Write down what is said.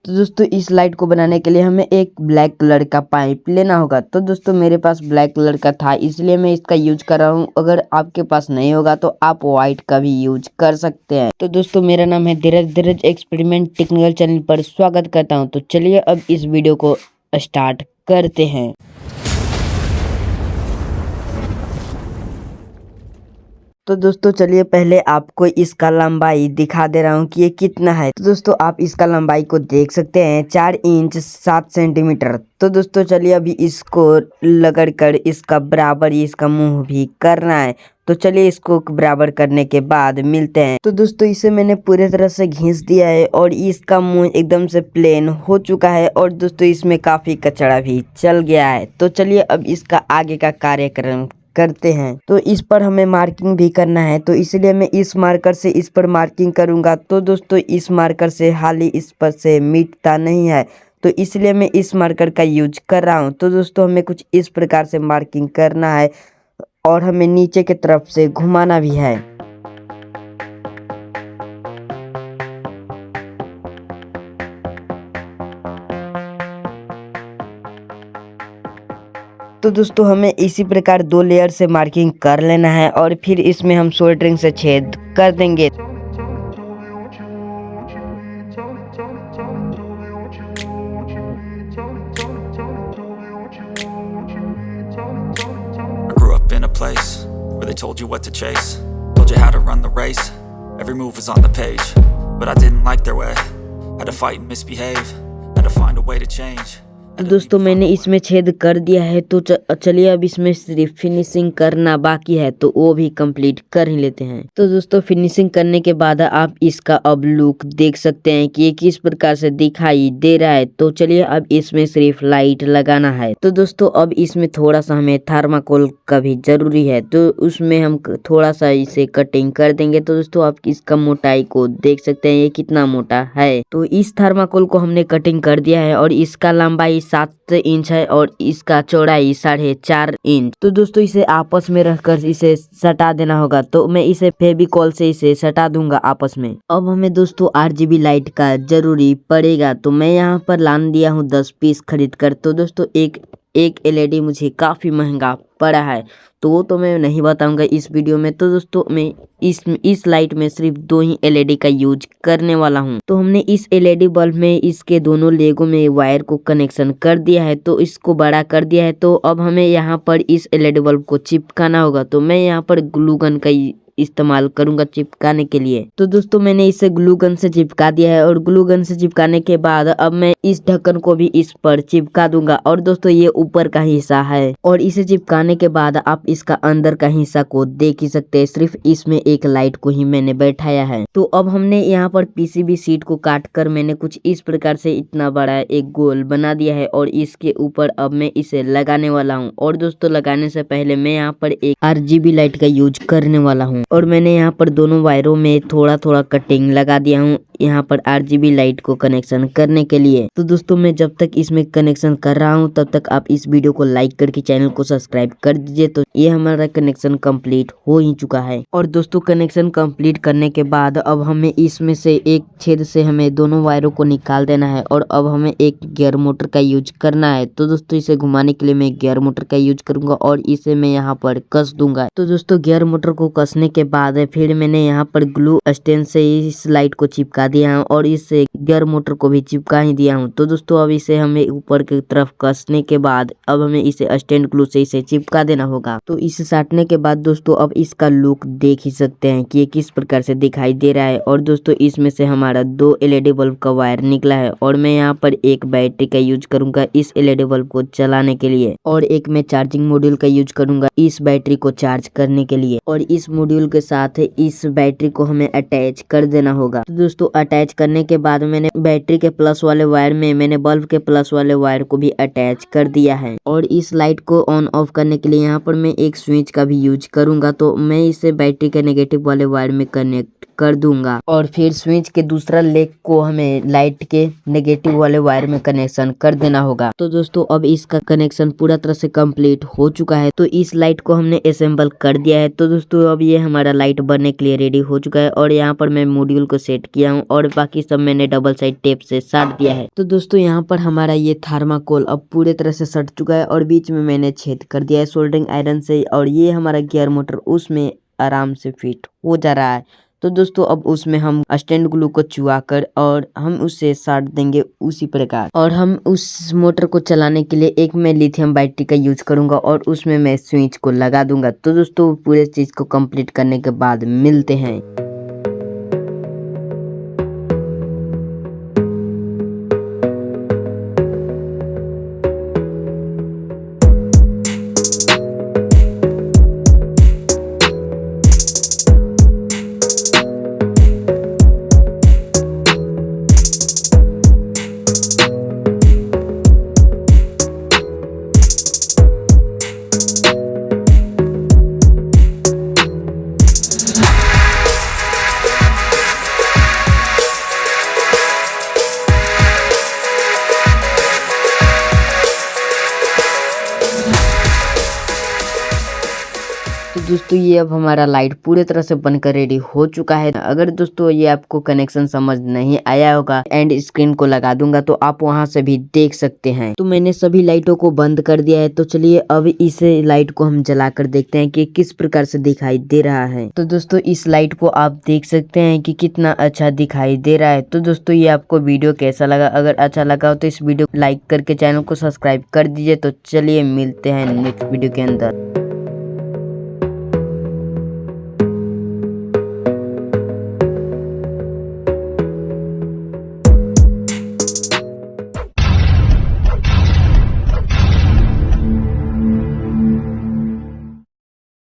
तो दोस्तों इस लाइट को बनाने के लिए हमें एक ब्लैक कलर का पाइप लेना होगा। तो दोस्तों मेरे पास ब्लैक कलर का था इसलिए मैं इसका यूज कर रहा हूँ। अगर आपके पास नहीं होगा तो आप व्हाइट का भी यूज कर सकते हैं। तो दोस्तों मेरा नाम है धीरज एक्सपेरिमेंट टेक्निकल चैनल पर स्वागत करता हूँ। तो चलिए अब इस वीडियो को स्टार्ट करते हैं। तो दोस्तों चलिए पहले आपको इसका लंबाई दिखा दे रहा हूँ कि ये कितना है। तो दोस्तों आप इसका लंबाई को देख सकते हैं 4 इंच 7 सेंटीमीटर। तो दोस्तों चलिए अभी इसको रगड़ कर इसका बराबर इसका मुंह भी करना है। तो चलिए इसको बराबर करने के बाद मिलते हैं। तो दोस्तों इसे मैंने पूरी तरह से घिस दिया है और इसका मुंह एकदम से प्लेन हो चुका है और दोस्तों इसमें काफी कचरा भी चल गया है। तो चलिए अब इसका आगे का कार्यक्रम करते हैं। तो इस पर हमें मार्किंग भी करना है तो इसलिए मैं इस मार्कर से इस पर मार्किंग करूंगा। तो दोस्तों इस मार्कर से हाली इस पर से मिटता नहीं है तो इसलिए मैं इस मार्कर का यूज कर रहा हूं। तो दोस्तों हमें कुछ इस प्रकार से मार्किंग करना है और हमें नीचे की तरफ से घुमाना भी है। तो दोस्तों हमें इसी प्रकार 2 लेयर से मार्किंग कर लेना है और फिर इसमें हम सोल्डरिंग से छेद कर देंगे। Told you what to chase, told you how to run the race. Every move was on the page, but I didn't like their way. Had to fight and misbehave, had to find a way to change. तो दोस्तों मैंने इसमें छेद कर दिया है। तो चलिए अब इसमें सिर्फ फिनिशिंग करना बाकी है तो वो भी कंप्लीट कर ही लेते हैं। तो दोस्तों फिनिशिंग करने के बाद आप इसका अब लुक देख सकते हैं कि ये किस प्रकार से दिखाई दे रहा है। तो चलिए अब इसमें सिर्फ लाइट लगाना है। तो दोस्तों अब इसमें थोड़ा सा हमें थर्माकोल का भी जरूरी है तो उसमें हम थोड़ा सा इसे कटिंग कर देंगे। तो दोस्तों आप इसका मोटाई को देख सकते हैं ये कितना मोटा है। तो इस थर्माकोल को हमने कटिंग कर दिया है और इसका लंबाई 7 इंच है और इसका चौड़ाई 4.5 इंच। तो दोस्तों इसे आपस में रखकर इसे सटा देना होगा। तो मैं इसे फेविकॉल से इसे सटा दूंगा आपस में। अब हमें दोस्तों RGB लाइट का जरूरी पड़ेगा तो मैं यहाँ पर लान दिया हूँ 10 पीस खरीद कर। तो दोस्तों एक LED मुझे काफी महंगा पड़ा है तो वो तो मैं नहीं बताऊंगा इस वीडियो में। तो दोस्तों मैं इस लाइट में सिर्फ 2 ही LED का यूज करने वाला हूं। तो हमने इस LED बल्ब में इसके दोनों लेगों में वायर को कनेक्शन कर दिया है तो इसको बड़ा कर दिया है। तो अब हमें यहाँ पर इस LED बल्ब को चिपकाना होगा। तो मैं यहाँ पर ग्लू गन का इस्तेमाल करूंगा चिपकाने के लिए। तो दोस्तों मैंने इसे ग्लू गन से चिपका दिया है और ग्लू गन से चिपकाने के बाद अब मैं इस ढक्कन को भी इस पर चिपका दूंगा। और दोस्तों ये ऊपर का हिस्सा है और इसे चिपकाने के बाद आप इसका अंदर का हिस्सा को देख ही सकते हैं। सिर्फ इसमें एक लाइट को ही मैंने बैठाया है। तो अब हमने यहाँ पर PCB शीट को काट कर मैंने कुछ इस प्रकार से इतना बड़ा एक गोल बना दिया है और इसके ऊपर अब मैं इसे लगाने वाला हूँ। और दोस्तों लगाने से पहले मैं यहाँ पर एक RGB लाइट का यूज करने वाला हूँ और मैंने यहाँ पर दोनों वायरों में थोड़ा थोड़ा कटिंग लगा दिया हूँ यहाँ पर RGB लाइट को कनेक्शन करने के लिए। तो दोस्तों मैं जब तक इसमें कनेक्शन कर रहा हूँ तब तक आप इस वीडियो को लाइक करके चैनल को सब्सक्राइब कर दीजिए। तो ये हमारा कनेक्शन कंप्लीट हो ही चुका है। और दोस्तों कनेक्शन कंप्लीट करने के बाद अब हमें इसमें से एक छेद से हमें दोनों वायरों को निकाल देना है और अब हमें एक गियर मोटर का यूज करना है। तो दोस्तों इसे घुमाने के लिए मैं गियर मोटर का यूज करूंगा और इसे मैं यहाँ पर कस दूंगा। तो दोस्तों गियर मोटर को कसने के बाद फिर मैंने यहाँ पर ग्लू स्टैंड से इस लाइट को चिपका दिया हूँ और इस गियर मोटर को भी चिपका ही दिया हूँ। तो दोस्तों अब इसे हमें ऊपर की तरफ कसने के बाद अब हमें इसे स्टैंड ग्लू से इसे चिपका देना होगा। तो इसे साटने के बाद दोस्तों अब इसका लुक देख ही सकते हैं कि ये किस प्रकार से दिखाई दे रहा है। और दोस्तों इसमें से हमारा 2 LED बल्ब का वायर निकला है और मैं यहाँ पर एक बैटरी का यूज करूंगा इस LED बल्ब को चलाने के लिए और एक मैं चार्जिंग मॉड्यूल का यूज करूंगा इस बैटरी को चार्ज करने के लिए। और इस मॉड्यूल के साथ इस बैटरी को हमें अटैच कर देना होगा। तो दोस्तों अटैच करने के बाद मैंने बैटरी के प्लस वाले वायर में मैंने बल्ब के प्लस वाले वायर को भी अटैच कर दिया है। और इस लाइट को ऑन ऑफ करने के लिए यहाँ पर मैं एक स्विच का भी यूज करूंगा। तो मैं इसे बैटरी के नेगेटिव वाले वायर में कनेक्ट कर दूंगा और फिर स्विच के दूसरा लेग को हमें लाइट के नेगेटिव वाले वायर में कनेक्शन कर देना होगा। तो दोस्तों अब इसका कनेक्शन पूरा तरह से कंप्लीट हो चुका है। तो इस लाइट को हमने असेंबल कर दिया है। तो दोस्तों अब ये हमारा लाइट बनने के लिए रेडी हो चुका है और यहाँ पर मैं मॉड्यूल को सेट किया हूँ और बाकी सब मैंने डबल साइड टेप से साट दिया है। तो दोस्तों यहाँ पर हमारा ये थर्माकोल अब पूरे तरह से सट चुका है और बीच में मैंने छेद कर दिया है सोल्डरिंग आयरन से और ये हमारा गियर मोटर उसमें आराम से फिट हो जा रहा है। तो दोस्तों अब उसमें हम स्टैंड ग्लू को चुआ कर और हम उसे साट देंगे उसी प्रकार। और हम उस मोटर को चलाने के लिए एक मैं लिथियम बैटरी का यूज करूंगा और उसमें मैं स्विच को लगा दूंगा। तो दोस्तों पूरे चीज को कंप्लीट करने के बाद मिलते हैं। तो दोस्तों ये अब हमारा लाइट पूरे तरह से बनकर रेडी हो चुका है। अगर दोस्तों ये आपको कनेक्शन समझ नहीं आया होगा एंड स्क्रीन को लगा दूंगा तो आप वहां से भी देख सकते हैं। तो मैंने सभी लाइटों को बंद कर दिया है। तो चलिए अब इस लाइट को हम जलाकर देखते हैं कि किस प्रकार से दिखाई दे रहा है। तो दोस्तों इस लाइट को आप देख सकते हैं कि कितना अच्छा दिखाई दे रहा है। तो दोस्तों ये आपको वीडियो कैसा लगा? अगर अच्छा लगा हो तो इस वीडियो को लाइक करके चैनल को सब्सक्राइब कर दीजिए। तो चलिए मिलते हैं नेक्स्ट वीडियो के अंदर।